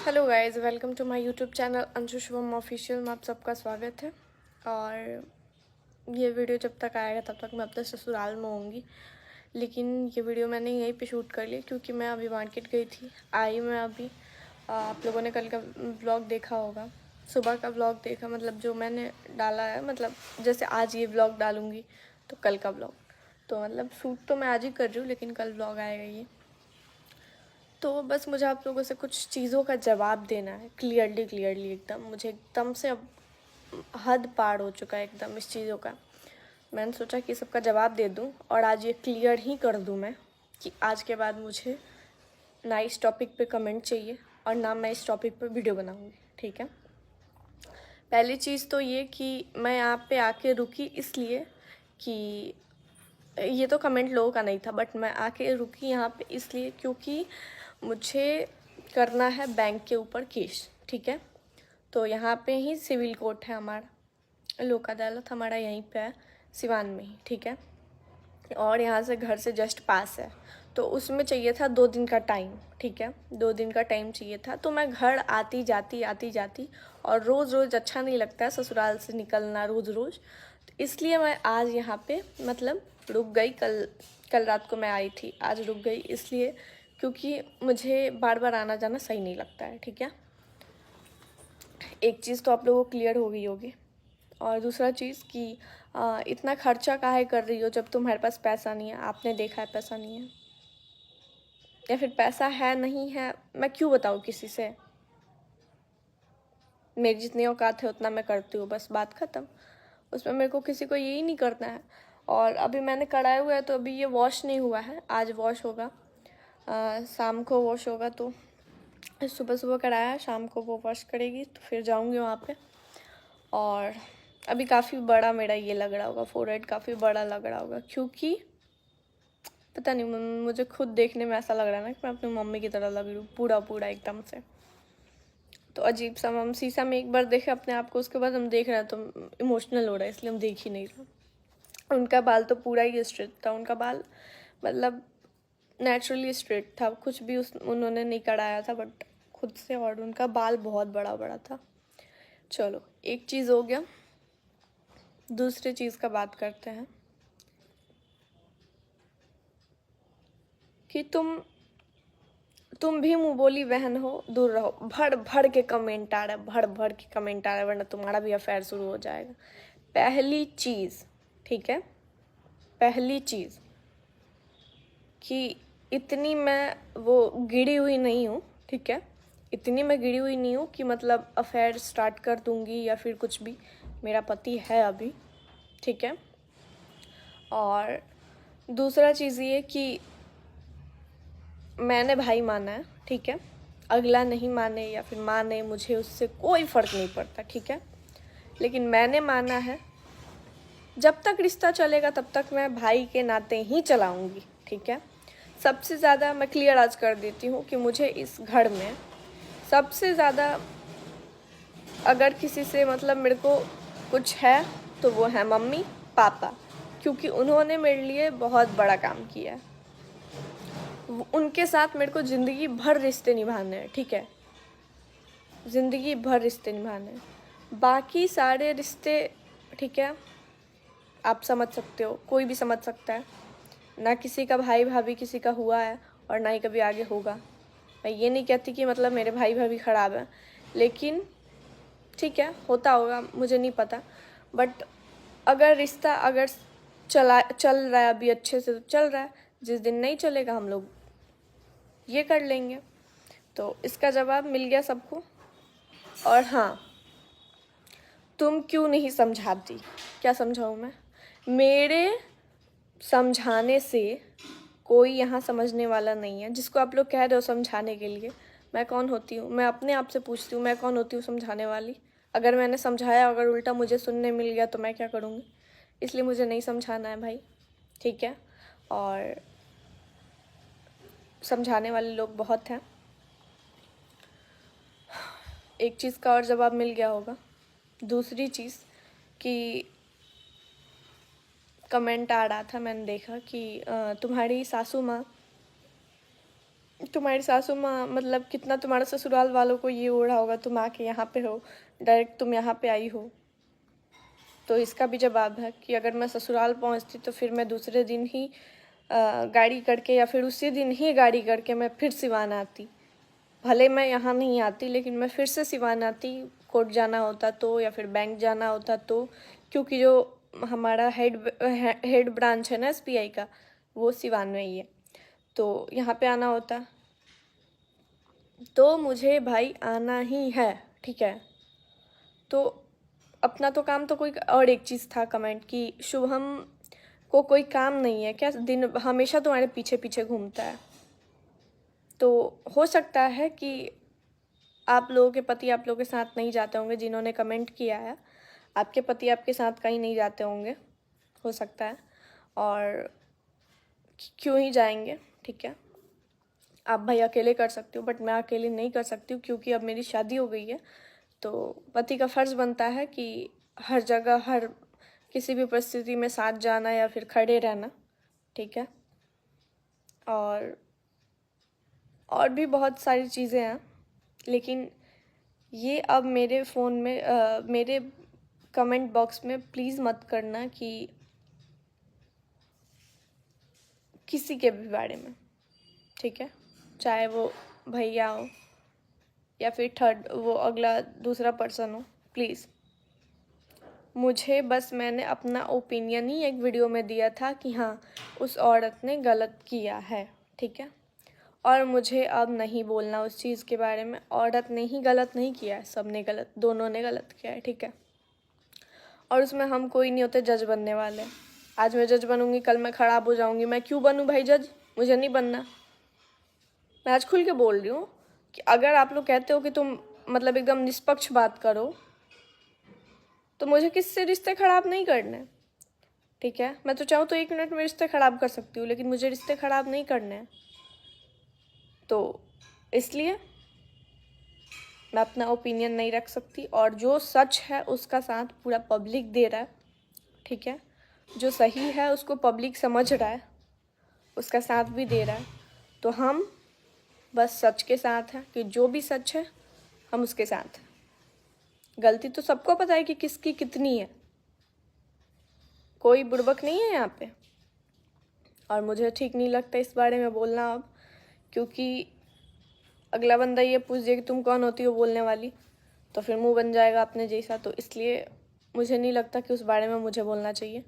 Hello guys, welcome to my YouTube channel Anshu Shubham official में आप सबका स्वागत है। और ये वीडियो जब तक आएगा तब तक मैं अपने ससुराल में होंगी, लेकिन ये वीडियो मैंने यहीं पे शूट कर ली क्योंकि मैं अभी मार्केट गई थी। आई मैं अभी। आप लोगों ने कल का व्लॉग देखा होगा, सुबह का व्लॉग देखा, मतलब जो मैंने डाला है, मतलब जैसे आज ये व्लॉग डालूँगी तो कल का व्लॉग, तो मतलब शूट तो मैं आज ही कर रही हूँ लेकिन कल व्लॉग आएगा ये। तो बस मुझे आप लोगों से कुछ चीज़ों का जवाब देना है, क्लियरली एकदम। मुझे एकदम से अब हद पार हो चुका है एकदम इस चीज़ों का। मैंने सोचा कि सबका जवाब दे दूं और आज ये क्लियर ही कर दूं मैं कि आज के बाद मुझे ना इस टॉपिक पे कमेंट चाहिए और ना मैं इस टॉपिक पे वीडियो बनाऊंगी, ठीक है। पहली चीज़ तो ये कि मैं यहाँ पे आके रुकी इसलिए कि ये तो कमेंट लोगों का नहीं था, बट मैं आके रुकी यहाँ पे इसलिए क्योंकि मुझे करना है बैंक के ऊपर केस, ठीक है। तो यहाँ पे ही सिविल कोर्ट है हमारा, लोक अदालत हमारा यहीं पे है, सिवान में ही, ठीक है। और यहाँ से घर से जस्ट पास है, तो उसमें चाहिए था 2 दिन का टाइम, ठीक है। 2 दिन का टाइम चाहिए था, तो मैं घर आती जाती और रोज़ रोज़ अच्छा नहीं लगता है ससुराल से निकलना रोज़ रोज़, तो इसलिए मैं आज यहाँ पे मतलब रुक गई। कल कल रात को मैं आई थी, आज रुक गई इसलिए क्योंकि मुझे बार बार आना जाना सही नहीं लगता है, ठीक है। एक चीज़ तो आप लोगों को क्लियर हो गई होगी। और दूसरा चीज़ कि इतना खर्चा काहे कर रही हो जब तुम्हारे पास पैसा नहीं है। आपने देखा है पैसा नहीं है, या फिर पैसा है नहीं है, मैं क्यों बताऊँ किसी से। मेरी जितनी औकात है उतना मैं करती हूँ, बस बात ख़त्म। उसमें मेरे को किसी को यही नहीं करना है। और अभी मैंने कराया हुआ है तो अभी ये वॉश नहीं हुआ है, आज वॉश होगा, शाम को वॉश होगा। तो सुबह सुबह कराया है, शाम को वो वॉश करेगी तो फिर जाऊँगी वहाँ पे। और अभी काफ़ी बड़ा मेरा ये लग रहा होगा, फोरहेड काफ़ी बड़ा लग रहा होगा क्योंकि पता नहीं, मुझे खुद देखने में ऐसा लग रहा है ना कि मैं अपनी मम्मी की तरह लग रही हूँ, पूरा पूरा एकदम से। तो अजीब सा, हम शीशा में एक बार देखे अपने आप को, उसके बाद हम देख रहे हैं तो इमोशनल हो रहा है, इसलिए हम देख ही नहीं रहे। उनका बाल तो पूरा ही स्ट्रेट था, उनका बाल मतलब नेचुरली स्ट्रेट था, कुछ भी उन्होंने नहीं कराया था बट खुद से, और उनका बाल बहुत बड़ा बड़ा था। चलो, एक चीज़ हो गया, दूसरी चीज़ का बात करते हैं कि तुम भी मुँह बोली बहन हो, दूर रहो। भर भर के कमेंट आ रहा है, भर भर के कमेंट आ रहा है, वरना तुम्हारा भी अफेयर शुरू हो जाएगा। पहली चीज़, ठीक है, पहली चीज़ कि इतनी मैं वो गिरी हुई नहीं हूँ, ठीक है। इतनी मैं गिरी हुई नहीं हूँ कि मतलब अफेयर स्टार्ट कर दूँगी या फिर कुछ भी। मेरा पति है अभी, ठीक है। और दूसरा चीज़ ये कि मैंने भाई माना है, ठीक है। अगला नहीं माने या फिर माने, मुझे उससे कोई फ़र्क नहीं पड़ता, ठीक है। लेकिन मैंने माना है, जब तक रिश्ता चलेगा तब तक मैं भाई के नाते ही चलाऊंगी, ठीक है। सबसे ज़्यादा मैं क्लियर आज कर देती हूँ कि मुझे इस घर में सबसे ज़्यादा अगर किसी से मतलब मेरे को कुछ है तो वो है मम्मी पापा, क्योंकि उन्होंने मेरे लिए बहुत बड़ा काम किया है। उनके साथ मेरे को ज़िंदगी भर रिश्ते निभाने हैं, ठीक है, ज़िंदगी भर रिश्ते निभाने हैं। बाकी सारे रिश्ते, ठीक है, आप समझ सकते हो, कोई भी समझ सकता है। ना किसी का भाई भाभी किसी का हुआ है और ना ही कभी आगे होगा। मैं ये नहीं कहती कि मतलब मेरे भाई भाभी ख़राब है, लेकिन ठीक है, होता होगा, मुझे नहीं पता। बट अगर रिश्ता अगर चल रहा है अभी अच्छे से तो चल रहा है, जिस दिन नहीं चलेगा हम लोग ये कर लेंगे। तो इसका जवाब मिल गया सबको। और हाँ, तुम क्यों नहीं समझाती? क्या समझाऊँ मैं? मेरे समझाने से कोई यहाँ समझने वाला नहीं है। जिसको आप लोग कह रहे हो समझाने के लिए, मैं कौन होती हूँ? मैं अपने आप से पूछती हूँ, मैं कौन होती हूँ समझाने वाली? अगर मैंने समझाया, अगर उल्टा मुझे सुनने मिल गया तो मैं क्या करूँगी? इसलिए मुझे नहीं समझाना है भाई, ठीक है। और समझाने वाले लोग बहुत हैं। एक चीज़ का और जवाब मिल गया होगा। दूसरी चीज़ कि कमेंट आ रहा था, मैंने देखा कि तुम्हारी सासू माँ तुम्हारी सासू माँ मतलब कितना तुम्हारे ससुराल वालों को ये ओढ़ा होगा, तुम आके यहाँ पे हो, डायरेक्ट तुम यहाँ पे आई हो। तो इसका भी जवाब है कि अगर मैं ससुराल पहुँचती तो फिर मैं दूसरे दिन ही गाड़ी करके या फिर उसी दिन ही गाड़ी करके मैं फिर सिवान आती। भले मैं यहाँ नहीं आती लेकिन मैं फिर से सिवान आती, कोर्ट जाना होता तो या फिर बैंक जाना होता तो, क्योंकि जो हमारा हेड ब्रांच है ना SBI का, वो सिवान में ही है, तो यहाँ पे आना होता। तो मुझे भाई आना ही है, ठीक है। तो अपना तो काम तो कोई और एक चीज़ था कमेंट कि शुभम को कोई काम नहीं है क्या, दिन हमेशा तुम्हारे पीछे पीछे घूमता है। तो हो सकता है कि आप लोगों के पति आप लोगों के साथ नहीं जाते होंगे, जिन्होंने कमेंट किया है आपके पति आपके साथ कहीं नहीं जाते होंगे, हो सकता है। और क्यों ही जाएंगे, ठीक है। आप भाई अकेले कर सकते हो, बट मैं अकेले नहीं कर सकती हूँ, क्योंकि अब मेरी शादी हो गई है। तो पति का फ़र्ज़ बनता है कि हर जगह हर किसी भी परिस्थिति में साथ जाना या फिर खड़े रहना, ठीक है। और भी बहुत सारी चीज़ें हैं, लेकिन ये अब मेरे फ़ोन में मेरे कमेंट बॉक्स में प्लीज़ मत करना कि किसी के भी बारे में, ठीक है। चाहे वो भैया हो या फिर थर्ड वो अगला दूसरा पर्सन हो, प्लीज़। मुझे बस मैंने अपना ओपिनियन ही एक वीडियो में दिया था कि हाँ उस औरत ने गलत किया है, ठीक है। और मुझे अब नहीं बोलना उस चीज़ के बारे में। औरत ने ही गलत नहीं किया है, सब ने गलत, दोनों ने गलत किया है, ठीक है। और उसमें हम कोई नहीं होते जज बनने वाले। आज मैं जज बनूंगी, कल मैं ख़राब हो जाऊंगी। मैं क्यों बनूं भाई जज, मुझे नहीं बनना। मैं आज खुल के बोल रही हूँ कि अगर आप लोग कहते हो कि तुम मतलब एकदम निष्पक्ष बात करो, तो मुझे किससे रिश्ते ख़राब नहीं करने, ठीक है। मैं तो चाहूँ तो 1 मिनट में रिश्ते ख़राब कर सकती हूँ, लेकिन मुझे रिश्ते ख़राब नहीं करने हैं। तो इसलिए मैं अपना ओपिनियन नहीं रख सकती। और जो सच है उसका साथ पूरा पब्लिक दे रहा है, ठीक है। जो सही है उसको पब्लिक समझ रहा है, उसका साथ भी दे रहा है। तो हम बस सच के साथ हैं कि जो भी सच है हम उसके साथ हैं। गलती तो सबको पता है कि किसकी कितनी है, कोई बुड़बक नहीं है यहाँ पे। और मुझे ठीक नहीं लगता इस बारे में बोलना अब, क्योंकि अगला बंदा ये पूछ दे कि तुम कौन होती हो बोलने वाली, तो फिर मुंह बन जाएगा अपने जैसा। तो इसलिए मुझे नहीं लगता कि उस बारे में मुझे बोलना चाहिए,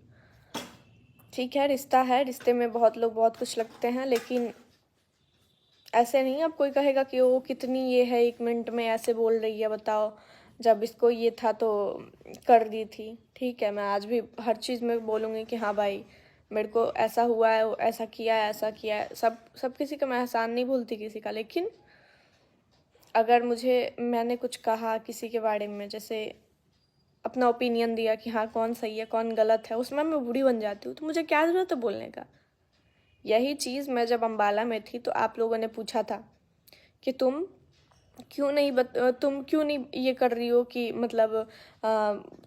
ठीक है। रिश्ता है, रिश्ते में बहुत लोग बहुत कुछ लगते हैं, लेकिन ऐसे नहीं। अब कोई कहेगा कि वो कितनी ये है, 1 मिनट में ऐसे बोल रही है, बताओ जब इसको ये था तो कर दी थी, ठीक है। मैं आज भी हर चीज़ में बोलूँगी कि हाँ भाई मेरे को ऐसा हुआ है, ऐसा किया है, ऐसा किया है। सब किसी का मैं एहसान नहीं भूलती किसी का, लेकिन अगर मैंने कुछ कहा किसी के बारे में, जैसे अपना ओपिनियन दिया कि हाँ कौन सही है कौन गलत है, उसमें मैं बुरी बन जाती हूँ, तो मुझे क्या ज़रूरत है बोलने का। यही चीज़ मैं जब अम्बाला में थी तो आप लोगों ने पूछा था कि तुम क्यों नहीं ये कर रही हो कि मतलब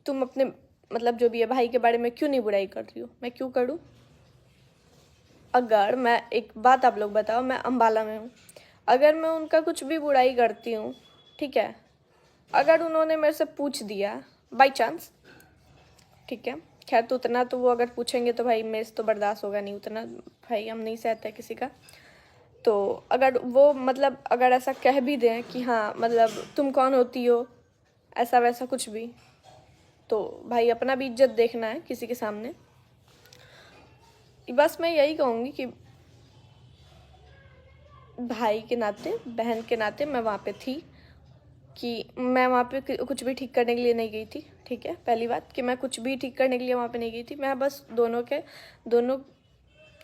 तुम अपने मतलब जो भी है भाई के बारे में क्यों नहीं बुराई कर रही हो। मैं क्यों करूँ? अगर मैं एक बात आप लोग बताओ, मैं अम्बाला में हूँ, अगर मैं उनका कुछ भी बुराई करती हूँ, ठीक है, अगर उन्होंने मेरे से पूछ दिया बाई चांस, ठीक है, खैर तो उतना तो वो अगर पूछेंगे तो भाई मेरे से तो बर्दाश्त होगा नहीं उतना, भाई हम नहीं सहते किसी का। तो अगर वो मतलब अगर ऐसा कह भी दें कि हाँ मतलब तुम कौन होती हो, ऐसा वैसा कुछ भी, तो भाई अपना भी इज्जत देखना है किसी के सामने। बस मैं यही कहूँगी कि भाई के नाते बहन के नाते मैं वहाँ पे थी, कि मैं वहाँ पे कुछ भी ठीक करने के लिए नहीं गई थी, ठीक है। पहली बात कि मैं कुछ भी ठीक करने के लिए वहाँ पे नहीं गई थी, मैं बस दोनों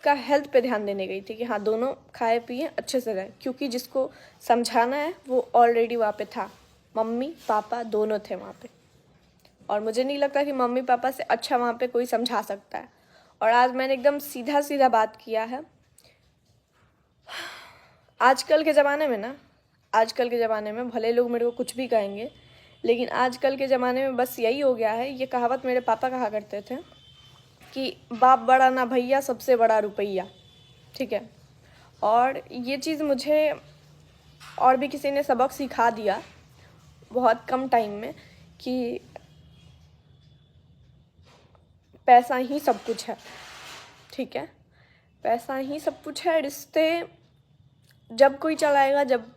का हेल्थ पे ध्यान देने गई थी कि हाँ दोनों खाए पिए अच्छे से रहें, क्योंकि जिसको समझाना है वो ऑलरेडी वहाँ पे था। मम्मी पापा दोनों थे वहाँ पे, और मुझे नहीं लगता कि मम्मी पापा से अच्छा वहाँ पे कोई समझा सकता है। और आज मैंने एकदम सीधा सीधा बात किया है। आजकल के ज़माने में भले लोग मेरे को कुछ भी कहेंगे, लेकिन आजकल के ज़माने में बस यही हो गया है। ये कहावत मेरे पापा कहा करते थे कि बाप बड़ा ना भैया, सबसे बड़ा रुपैया, ठीक है। और ये चीज़ मुझे और भी किसी ने सबक सिखा दिया बहुत कम टाइम में कि पैसा ही सब कुछ है, ठीक है। पैसा ही सब कुछ है। रिश्ते जब कोई चलाएगा जब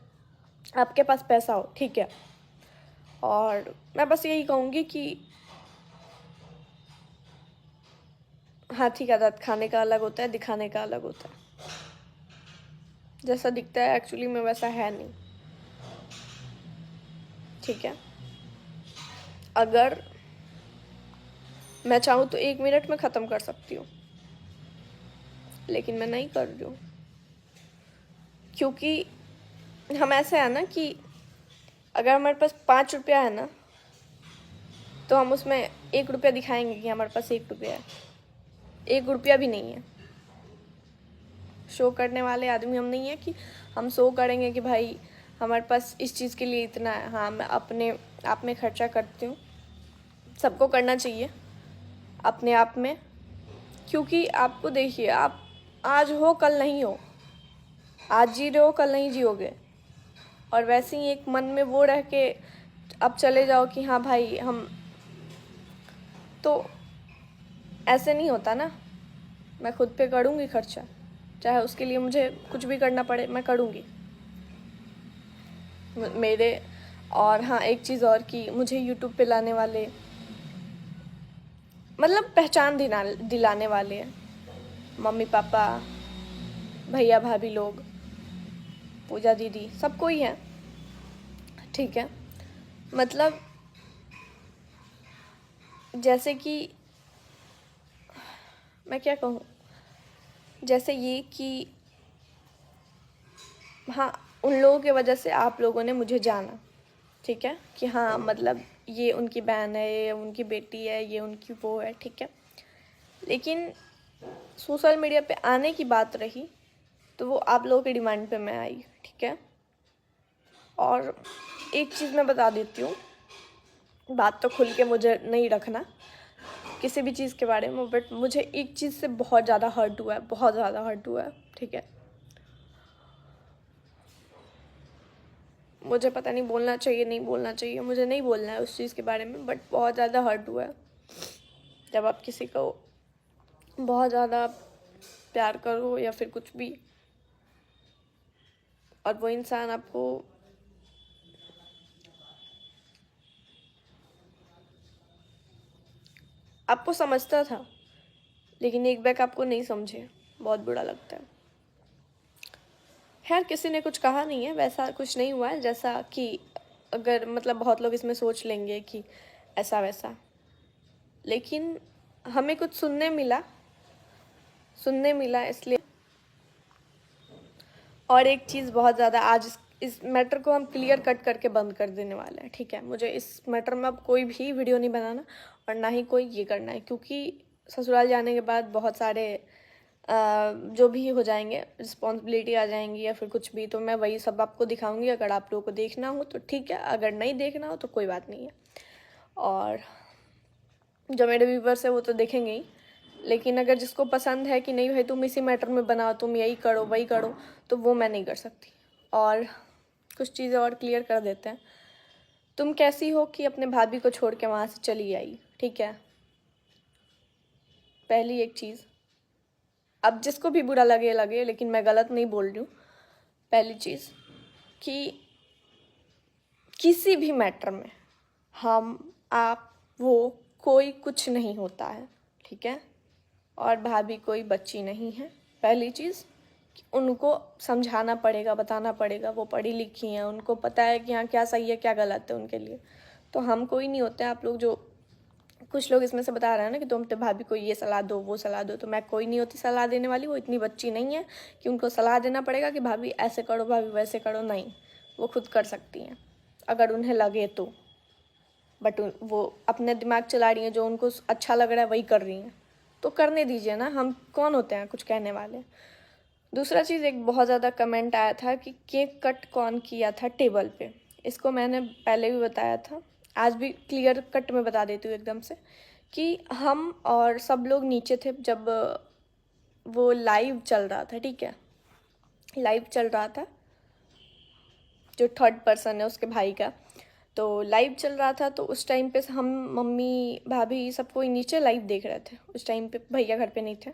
आपके पास पैसा हो, ठीक है। और मैं बस यही कहूँगी कि हाथी का दाँत खाने का अलग होता है, दिखाने का अलग होता है। जैसा दिखता है एक्चुअली में वैसा है नहीं, ठीक है। अगर मैं चाहूँ तो 1 मिनट में ख़त्म कर सकती हूँ, लेकिन मैं नहीं कर रही हूँ, क्योंकि हम ऐसे हैं ना कि अगर हमारे पास 5 रुपया है ना, तो हम उसमें 1 रुपया दिखाएंगे कि हमारे पास 1 रुपया है। 1 रुपया भी नहीं है। शो करने वाले आदमी हम नहीं है कि हम शो करेंगे कि भाई हमारे पास इस चीज़ के लिए इतना है। हाँ, मैं अपने आप में खर्चा करती हूँ, सबको करना चाहिए अपने आप में, क्योंकि आपको देखिए, आप आज हो कल नहीं हो, आज जी रहे हो कल नहीं जियोगे। और वैसे ही एक मन में वो रह के अब चले जाओ कि हाँ भाई हम, तो ऐसे नहीं होता ना। मैं खुद पे करूँगी खर्चा, चाहे उसके लिए मुझे कुछ भी करना पड़े, मैं करूँगी मेरे। और हाँ, एक चीज़ और कि मुझे यूट्यूब पे लाने वाले, मतलब पहचान दिलाने वाले हैं, मम्मी पापा, भैया भाभी लोग, पूजा दीदी, सब कोई है, ठीक है। मतलब जैसे कि मैं क्या कहूँ, जैसे ये कि हाँ, उन लोगों की वजह से आप लोगों ने मुझे जाना, ठीक है, कि हाँ मतलब ये उनकी बहन है, ये उनकी बेटी है, ये उनकी वो है, ठीक है। लेकिन सोशल मीडिया पे आने की बात रही तो वो आप लोगों की डिमांड पे मैं आई, ठीक है। और एक चीज़ मैं बता देती हूँ, बात तो खुल के मुझे नहीं रखना किसी भी चीज़ के बारे में, बट मुझे एक चीज़ से बहुत ज़्यादा हर्ट हुआ है, बहुत ज़्यादा हर्ट हुआ है, ठीक है। मुझे पता नहीं बोलना चाहिए नहीं बोलना चाहिए, मुझे नहीं बोलना है उस चीज़ के बारे में, बट बहुत ज़्यादा हर्ट हुआ है जब आप किसी को बहुत ज़्यादा प्यार करो या फिर कुछ भी, और वो इंसान आपको समझता था लेकिन एक बैग आपको नहीं समझे, बहुत बुरा लगता है। खैर, किसी ने कुछ कहा नहीं है, वैसा कुछ नहीं हुआ है जैसा कि अगर मतलब बहुत लोग इसमें सोच लेंगे कि ऐसा वैसा, लेकिन हमें कुछ सुनने मिला इसलिए। और एक चीज़ बहुत ज़्यादा, आज इस मैटर को हम क्लियर कट करके बंद कर देने वाले हैं, ठीक है। मुझे इस मैटर में अब कोई भी वीडियो नहीं बनाना और ना ही कोई ये करना है, क्योंकि ससुराल जाने के बाद बहुत सारे जो भी हो जाएंगे, रिस्पॉन्सिबिलिटी आ जाएंगी या फिर कुछ भी, तो मैं वही सब आपको दिखाऊंगी। अगर आप लोगों को देखना हो तो ठीक है, अगर नहीं देखना हो तो कोई बात नहीं है। और जो मेरे व्यूवर्स है वो तो देखेंगे ही, लेकिन अगर जिसको पसंद है कि नहीं भाई तुम इसी मैटर में बनाओ, तुम यही करो वही करो, तो वो मैं नहीं कर सकती। और कुछ चीज़ें और क्लियर कर देते हैं। तुम कैसी हो कि अपने भाभी को छोड़ के वहाँ से चली आई, ठीक है। पहली एक चीज़, अब जिसको भी बुरा लगे लगे, लेकिन मैं गलत नहीं बोल रही हूँ। पहली चीज़ कि किसी भी मैटर में हम आप वो कोई कुछ नहीं होता है, ठीक है। और भाभी कोई बच्ची नहीं है। पहली चीज़ कि उनको समझाना पड़ेगा, बताना पड़ेगा, वो पढ़ी लिखी हैं, उनको पता है कि हाँ क्या सही है क्या गलत है उनके लिए। तो हम कोई नहीं होते। आप लोग जो कुछ लोग इसमें से बता रहे हैं ना कि तुम तो भाभी को ये सलाह दो वो सलाह दो, तो मैं कोई नहीं होती सलाह देने वाली। वो इतनी बच्ची नहीं है कि उनको सलाह देना पड़ेगा कि भाभी ऐसे करो भाभी वैसे करो, नहीं, वो खुद कर सकती हैं अगर उन्हें लगे तो। बट वो अपने दिमाग चला रही हैं, जो उनको अच्छा लग रहा है वही कर रही हैं, तो करने दीजिए ना, हम कौन होते हैं कुछ कहने वाले। दूसरा चीज़, एक बहुत ज़्यादा कमेंट आया था कि केक कट कौन किया था टेबल पे। इसको मैंने पहले भी बताया था, आज भी क्लियर कट में बता देती हूँ एकदम से, कि हम और सब लोग नीचे थे जब वो लाइव चल रहा था, ठीक है। लाइव चल रहा था, जो थर्ड पर्सन है उसके भाई का, तो लाइव चल रहा था। तो उस टाइम पे हम मम्मी भाभी सब कोई नीचे लाइव देख रहे थे। उस टाइम पे भैया घर पे नहीं थे,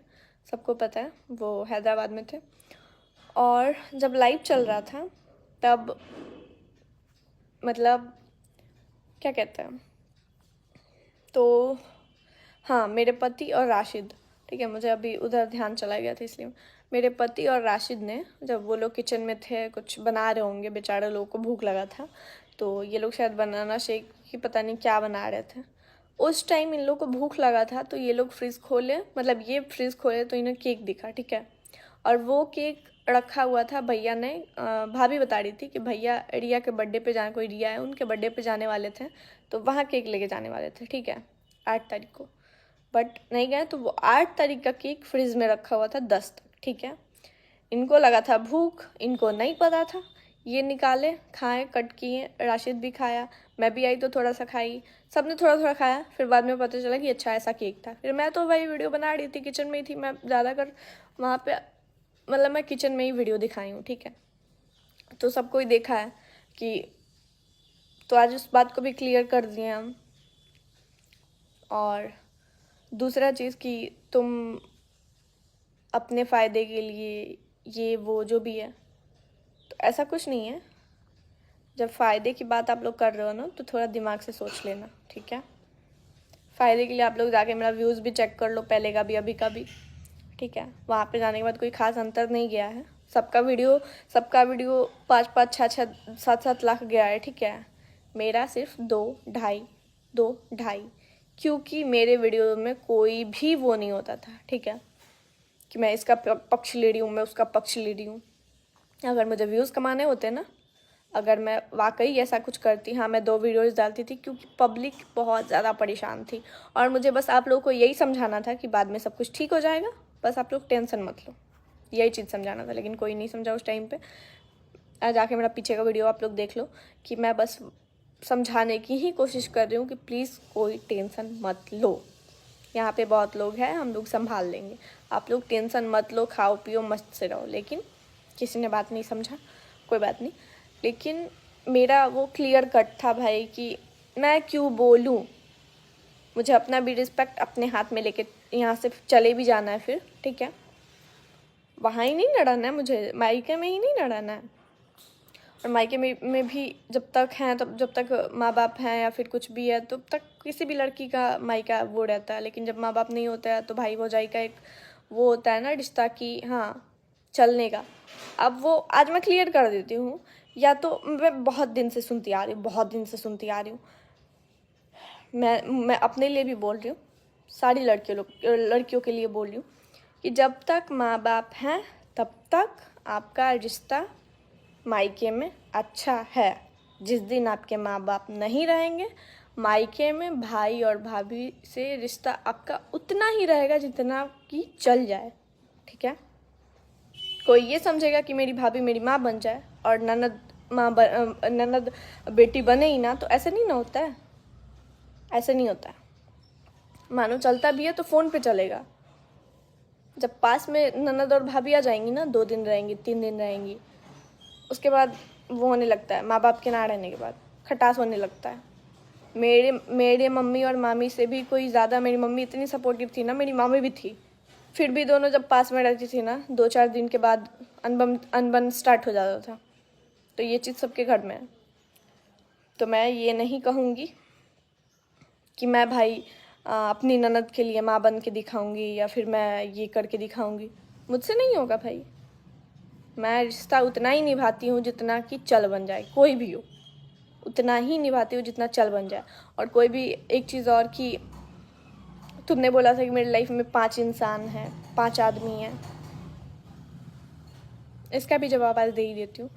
सबको पता है, वो हैदराबाद में थे। और जब लाइव चल रहा था तब मतलब क्या कहते हैं, तो हाँ, मेरे पति और राशिद, ठीक है, मुझे अभी उधर ध्यान चला गया था इसलिए। मेरे पति और राशिद ने, जब वो लोग किचन में थे, कुछ बना रहे होंगे, बेचारे लोगों को भूख लगा था, तो ये लोग शायद बनाना शेक की पता नहीं क्या बना रहे थे। उस टाइम इन लोग को भूख लगा था, तो ये लोग फ्रिज खोले, मतलब ये फ्रिज खोले तो इन्हें केक दिखा, ठीक है। और वो केक रखा हुआ था, भैया ने भाभी बता रही थी कि भैया रिया के बर्थडे पे जाने, कोई रिया है उनके बर्थडे पे जाने वाले थे, तो वहाँ केक लेके जाने वाले थे, ठीक है, 8 तारीख को। बट नहीं गए, तो वो 8 तारीख का केक फ्रिज में रखा हुआ था 10 तक, ठीक है। इनको लगा था भूख, इनको नहीं पता था, ये निकाले, खाए, कट किए, राशिद भी खाया, मैं भी आई तो थोड़ा सा खाई, सबने थोड़ा थोड़ा खाया। फिर बाद में पता चला कि अच्छा ऐसा केक था। फिर मैं तो वही वीडियो बना रही थी, किचन में ही थी मैं ज़्यादातर वहाँ पे, मतलब मैं किचन में ही वीडियो दिखाई हूँ, ठीक है। तो सब कोई देखा है कि, तो आज उस बात को भी क्लियर कर दिए हम। और दूसरा चीज़ कि तुम अपने फ़ायदे के लिए ये वो जो भी है, तो ऐसा कुछ नहीं है। जब फ़ायदे की बात आप लोग कर रहे हो ना, तो थोड़ा दिमाग से सोच लेना, ठीक है। फ़ायदे के लिए आप लोग जाके मेरा व्यूज़ भी चेक कर लो, पहले का भी अभी का भी, ठीक है। वहाँ पे जाने के बाद कोई ख़ास अंतर नहीं गया है, सबका वीडियो 5-5, 6-6, 7-7 लाख गया है, ठीक है। मेरा सिर्फ 2-2.5, क्योंकि मेरे वीडियो में कोई भी वो नहीं होता था, ठीक है, कि मैं इसका पक्ष ले रही हूँ, मैं उसका पक्ष ले रही हूँ। अगर मुझे व्यूज़ कमाने होते ना, अगर मैं वाकई ऐसा कुछ करती, हाँ, मैं 2 वीडियोज़ डालती थी, क्योंकि पब्लिक बहुत ज़्यादा परेशान थी। और मुझे बस आप लोगों को यही समझाना था कि बाद में सब कुछ ठीक हो जाएगा, बस आप लोग टेंशन मत लो, यही चीज़ समझाना था। लेकिन कोई नहीं समझा उस टाइम पे। आज जाके मेरा पीछे का वीडियो आप लोग देख लो, कि मैं बस समझाने की ही कोशिश कर रही हूँ कि प्लीज़ कोई टेंशन मत लो, यहाँ पे बहुत लोग हैं, हम लोग संभाल लेंगे, आप लोग टेंशन मत लो, खाओ पियो मस्त से रहो। लेकिन किसी ने बात नहीं समझा, कोई बात नहीं। लेकिन मेरा वो क्लियर कट था भाई कि मैं क्यों बोलूँ, मुझे अपना भी रिस्पेक्ट अपने हाथ में लेके यहाँ से चले भी जाना है फिर, ठीक है। वहाँ ही नहीं लड़ना है मुझे, मायके में ही नहीं लड़ना है। और मायके में भी जब तक हैं, तब जब तक माँ बाप हैं या फिर कुछ भी है, तब तक किसी भी लड़की का मायका वो रहता है। लेकिन जब माँ बाप नहीं होता है, तो भाई भौजाई का एक वो होता है ना रिश्ता, कि हाँ चलने का। अब वो आज मैं क्लियर कर देती हूँ, या तो मैं बहुत दिन से सुनती आ रही हूँ, बहुत दिन से सुनती आ रही हूँ, मैं अपने लिए भी बोल रही हूँ, सारी लड़कियों के लिए बोल रही हूँ, कि जब तक माँ बाप हैं तब तक आपका रिश्ता मायके में अच्छा है। जिस दिन आपके माँ बाप नहीं रहेंगे, मायके में भाई और भाभी से रिश्ता आपका उतना ही रहेगा जितना कि चल जाए, ठीक है। कोई ये समझेगा कि मेरी भाभी मेरी माँ बन जाए और ननद बेटी बने ही ना, तो ऐसे नहीं ना होता है, ऐसे नहीं होता है। मानो चलता भी है तो फ़ोन पे चलेगा। जब पास में ननद और भाभी आ जाएंगी ना, 2 दिन रहेंगी, 3 दिन रहेंगी, उसके बाद वो होने लगता है, माँ बाप के ना रहने के बाद खटास होने लगता है। मेरे मम्मी और मामी से भी कोई ज़्यादा, मेरी मम्मी इतनी सपोर्टिव थी ना, मेरी मामी भी थी, फिर भी दोनों जब पास में रहती थी ना, 2-4 दिन के बाद अनबन स्टार्ट हो जाता था। तो ये चीज़ सबके घर में है। तो मैं ये नहीं कहूँगी कि मैं भाई अपनी ननद के लिए माँ बन के दिखाऊंगी, या फिर मैं ये करके दिखाऊंगी, मुझसे नहीं होगा भाई। मैं रिश्ता उतना ही निभाती हूँ जितना कि चल बन जाए, कोई भी हो, उतना ही निभाती हूँ जितना चल बन जाए। और कोई भी एक चीज़ और, कि तुमने बोला था कि मेरी लाइफ में 5 इंसान हैं, 5 आदमी हैं, इसका भी जवाब आज दे ही देती हूँ।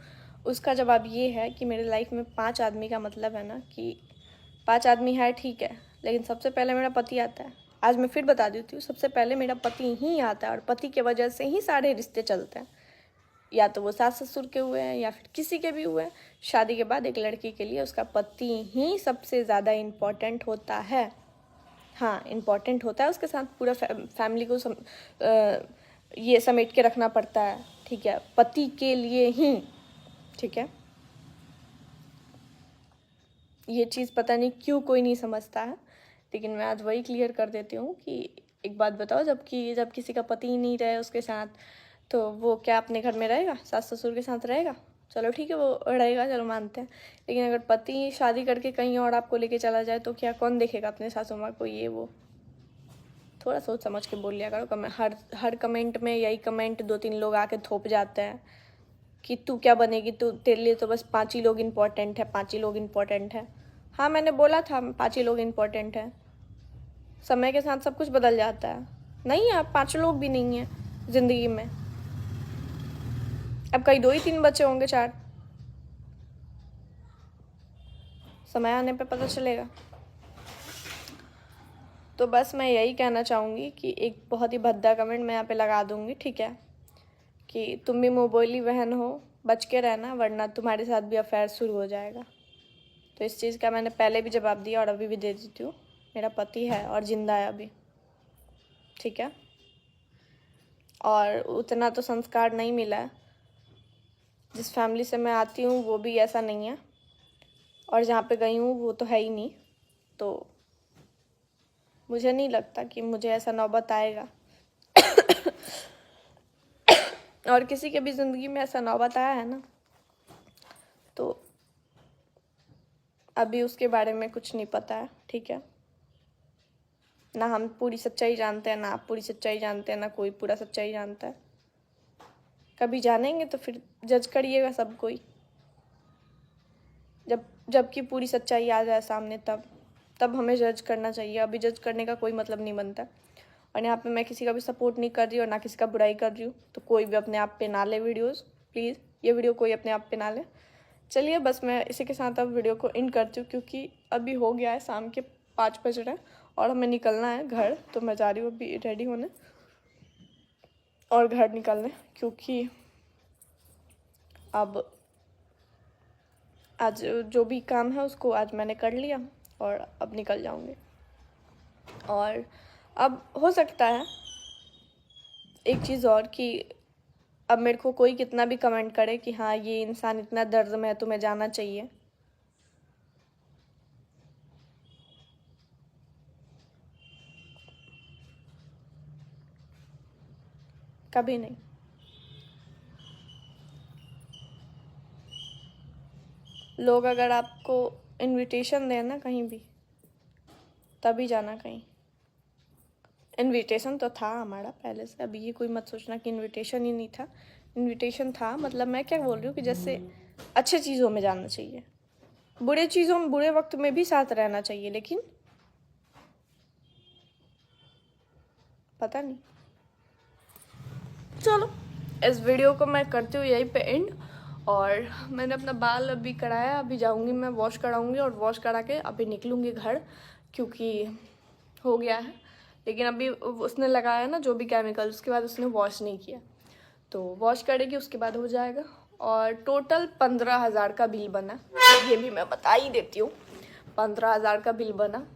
उसका जवाब ये है कि मेरे लाइफ में 5 आदमी का मतलब है ना, कि 5 आदमी है, ठीक है, लेकिन सबसे पहले मेरा पति आता है। आज मैं फिर बता देती हूँ, सबसे पहले मेरा पति ही आता है, और पति के वजह से ही सारे रिश्ते चलते हैं। या तो वो सास ससुर के हुए हैं, या फिर किसी के भी हुए हैं। शादी के बाद एक लड़की के लिए उसका पति ही सबसे ज़्यादा इम्पॉर्टेंट होता है। हाँ, इम्पॉर्टेंट होता है, उसके साथ पूरा फैमिली को ये समेट के रखना पड़ता है, ठीक है, पति के लिए ही, ठीक है। ये चीज़ पता नहीं क्यों कोई नहीं समझता है, लेकिन मैं आज वही क्लियर कर देती हूँ कि एक बात बताओ, जब किसी का पति ही नहीं रहे उसके साथ, तो वो क्या अपने घर में रहेगा, सास ससुर के साथ रहेगा? चलो ठीक है, वो रहेगा, चलो मानते हैं। लेकिन अगर पति शादी करके कहीं और आपको लेके चला जाए तो क्या कौन देखेगा अपने सासू माँ को? ये वो थोड़ा सोच समझ के बोल लिया करो। हर कमेंट में यही कमेंट 2-3 लोग आके थोप जाते हैं कि तू क्या बनेगी, तू, तेरे लिए तो बस 5 ही लोग इम्पोर्टेंट है, 5 ही लोग इम्पोर्टेंट है। हाँ, मैंने बोला था 5 ही लोग इम्पोर्टेंट है। समय के साथ सब कुछ बदल जाता है। नहीं है, अब 5 लोग भी नहीं है ज़िंदगी में। अब कहीं 2 ही 3 बचे होंगे, 4। समय आने पे पता चलेगा। तो बस मैं यही कहना चाहूँगी कि एक बहुत ही भद्दा कमेंट मैं यहाँ पे लगा दूँगी, ठीक है, कि तुम भी मुँह बोली बहन हो, बच के रहना, वरना तुम्हारे साथ भी अफेयर शुरू हो जाएगा। तो इस चीज़ का मैंने पहले भी जवाब दिया और अभी भी दे देती हूँ। मेरा पति है और जिंदा है अभी, ठीक है, और उतना तो संस्कार नहीं मिला है। जिस फैमिली से मैं आती हूँ वो भी ऐसा नहीं है, और जहाँ पे गई हूँ वो तो है ही नहीं। तो मुझे नहीं लगता कि मुझे ऐसा नौबत आएगा और किसी के भी ज़िंदगी में ऐसा नौबत आया है ना, तो अभी उसके बारे में कुछ नहीं पता है, ठीक है। ना हम पूरी सच्चाई जानते हैं, ना आप पूरी सच्चाई जानते हैं, ना कोई पूरा सच्चाई जानता है। कभी जानेंगे तो फिर जज करिएगा सब कोई, जबकि पूरी सच्चाई आ जाए सामने, तब हमें जज करना चाहिए। अभी जज करने का कोई मतलब नहीं बनता। और यहाँ पे मैं किसी का भी सपोर्ट नहीं कर रही और ना किसी का बुराई कर रही हूँ, तो कोई भी अपने आप पे ना ले वीडियोस, प्लीज़। ये वीडियो कोई अपने आप पे ना ले। चलिए, बस मैं इसी के साथ अब वीडियो को एंड करती हूँ, क्योंकि अभी हो गया है शाम के 5 बज रहे हैं और हमें निकलना है घर। तो मैं जा रही हूँ अभी रेडी होने और घर निकलने, क्योंकि अब आज जो भी काम है उसको आज मैंने कर लिया और अब निकल जाऊंगी। और अब हो सकता है एक चीज़ और, कि अब मेरे को कोई कितना भी कमेंट करे कि हाँ ये इंसान इतना दर्द में है, तुम्हें जाना चाहिए, कभी नहीं। लोग अगर आपको इनविटेशन दें ना कहीं भी, तभी जाना कहीं। इनविटेशन तो था हमारा पहले से, अभी ये कोई मत सोचना कि इनविटेशन ही नहीं था। इनविटेशन था, मतलब मैं क्या बोल रही हूँ कि जैसे अच्छे चीज़ों में जाना चाहिए, बुरे चीज़ों में, बुरे वक्त में भी साथ रहना चाहिए, लेकिन पता नहीं। चलो, इस वीडियो को मैं करती हूँ यहीं पे एंड। और मैंने अपना बाल अभी कराया, अभी जाऊँगी मैं वॉश कराऊँगी और वॉश करा के अभी निकलूँगी घर, क्योंकि हो गया है। लेकिन अभी उसने लगाया ना जो भी केमिकल, उसके बाद उसने वॉश नहीं किया, तो वॉश करेगी उसके बाद हो जाएगा। और टोटल 15,000 का बिल बना, ये भी मैं बता ही देती हूँ। 15,000 का बिल बना,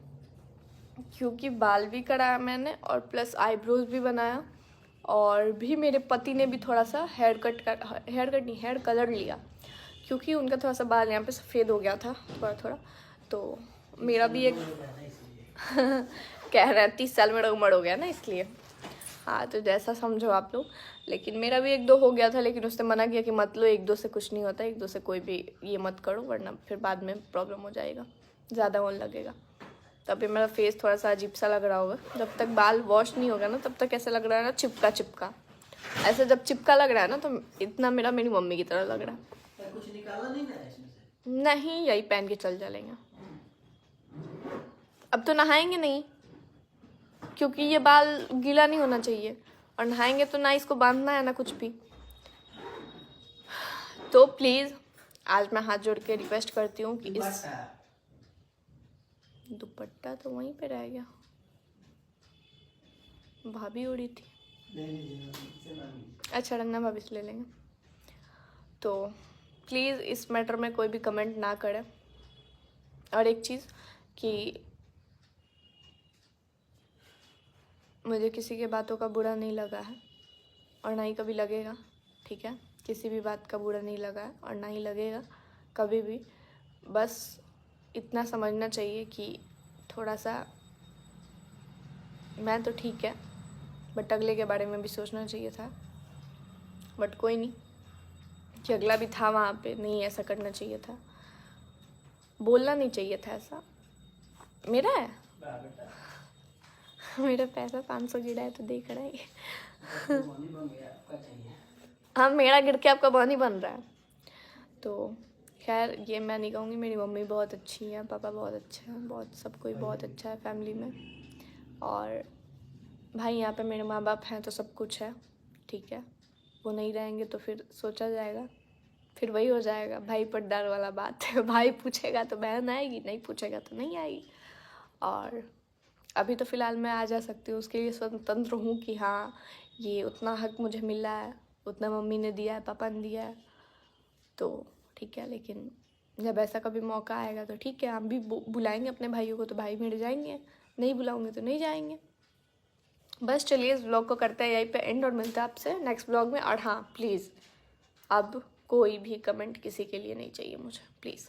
क्योंकि बाल भी कराया मैंने और प्लस आईब्रोज भी बनाया, और भी मेरे पति ने भी थोड़ा सा हेयर कलर लिया, क्योंकि उनका थोड़ा सा बाल यहाँ पे सफ़ेद हो गया था थोड़ा थोड़ा। तो मेरा भी एक कह रहे हैं 30 साल में उम्र हो गया ना, इसलिए। हाँ, तो जैसा समझो आप लोग। लेकिन मेरा भी 1-2 हो गया था, लेकिन उसने मना किया कि मत लो, 1-2 से कुछ नहीं होता, 1-2 से कोई भी ये मत करो, वरना फिर बाद में प्रॉब्लम हो जाएगा, ज़्यादा होने लगेगा। तभी मेरा फेस थोड़ा सा अजीब सा लग रहा होगा। जब तक बाल वॉश नहीं होगा ना, तब तक ऐसा लग रहा है ना चिपका चिपका। ऐसे जब चिपका लग रहा है ना, तो इतना मेरा मेरी मम्मी की तरह लग रहा है। कुछ निकाला नहीं ना इसमें से? नहीं, यही पहन के चल चलेंगे। अब तो नहाएंगे नहीं, क्योंकि ये बाल गीला नहीं होना चाहिए, और नहाएंगे तो ना इसको बांधना है ना कुछ भी। तो प्लीज़ आज मैं हाथ जोड़ के रिक्वेस्ट करती हूँ कि इस दुपट्टा तो वहीं पे रह गया, भाभी उड़ी थी। अच्छा, रंगना भाभी से ले लेंगे। तो प्लीज़ इस मैटर में कोई भी कमेंट ना करे। और एक चीज़ कि मुझे किसी के बातों का बुरा नहीं लगा है, और ना ही कभी लगेगा, ठीक है। किसी भी बात का बुरा नहीं लगा है और ना ही लगेगा कभी भी। बस इतना समझना चाहिए कि थोड़ा सा मैं तो ठीक है, बट अगले के बारे में भी सोचना चाहिए था। बट कोई नहीं, कि अगला भी था वहाँ पे, नहीं ऐसा करना चाहिए था, बोलना नहीं चाहिए था ऐसा। मेरा है मेरा पैसा 500 गिरा है तो देख रहा है। पानी बन गया, आपका चाहिए। हाँ, मेरा गिर के आपका पानी बन रहा है। तो खैर ये मैं नहीं कहूँगी, मेरी मम्मी बहुत अच्छी है, पापा बहुत अच्छे हैं, बहुत सब कोई बहुत अच्छा है फैमिली में। और भाई यहाँ पे मेरे माँ बाप हैं तो सब कुछ है, ठीक है। वो नहीं रहेंगे तो फिर सोचा जाएगा, फिर वही हो जाएगा भाई पट्टार वाला बात है। भाई पूछेगा तो बहन आएगी, नहीं पूछेगा तो नहीं आएगी। और अभी तो फ़िलहाल मैं आ जा सकती हूँ, उसके लिए स्वतंत्र हूँ कि हाँ ये उतना हक मुझे मिला है, उतना मम्मी ने दिया है, पापा ने दिया है, तो ठीक है। लेकिन जब ऐसा कभी मौका आएगा तो ठीक है, हम भी बुलाएंगे अपने भाइयों को तो भाई मिल जाएंगे, नहीं बुलाऊंगे तो नहीं जाएंगे। बस चलिए इस व्लॉग को करते हैं यहीं पे एंड और मिलते हैं आपसे नेक्स्ट व्लॉग में। और हाँ प्लीज़, अब कोई भी कमेंट किसी के लिए नहीं चाहिए मुझे, प्लीज़।